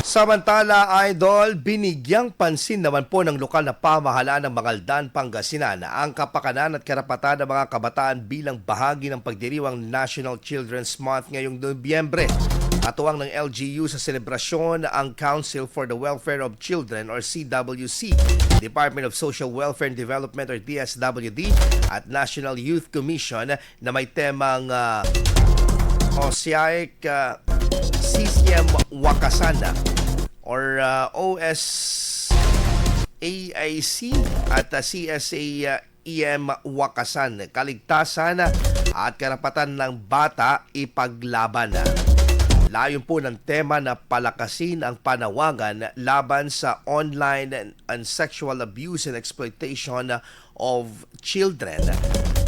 Samantala, Idol, binigyang pansin naman po ng lokal na pamahalaan ng Mangaldan, Pangasinan ang kapakanan at karapatan ng mga kabataan bilang bahagi ng pagdiriwang National Children's Month ngayong Nobyembre. Katuwang ng LGU sa selebrasyon ang Council for the Welfare of Children or CWC, Department of Social Welfare and Development or DSWD at National Youth Commission na may temang OSIAIC CCM Wakasana or OSAIC at CSA EM Wakasan, kaligtasan at karapatan ng bata ipaglaban. Layon po ng tema na palakasin ang panawagan laban sa online and sexual abuse and exploitation of children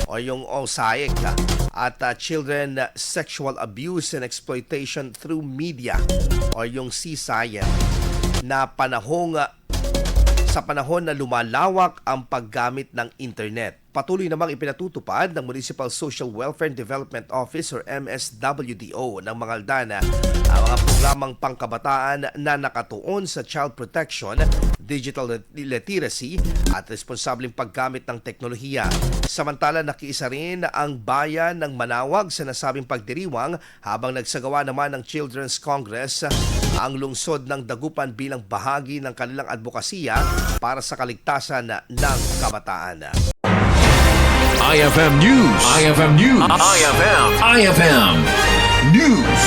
o yung OSAIC at children sexual abuse and exploitation through media o yung CSIM na sa panahon na lumalawak ang paggamit ng internet. Patuloy namang ipinatutupad ng Municipal Social Welfare and Development Office or MSWDO ng Mangaldan ang mga programang pangkabataan na nakatuon sa child protection, digital literacy at responsableng paggamit ng teknolohiya. Samantala, nakiisa rin ang bayan ng Manawag sa nasabing pagdiriwang habang nagsagawa naman ng Children's Congress ang lungsod ng Dagupan bilang bahagi ng kanilang advokasya para sa kaligtasan ng kabataan. IFM News. IFM News. IFM News.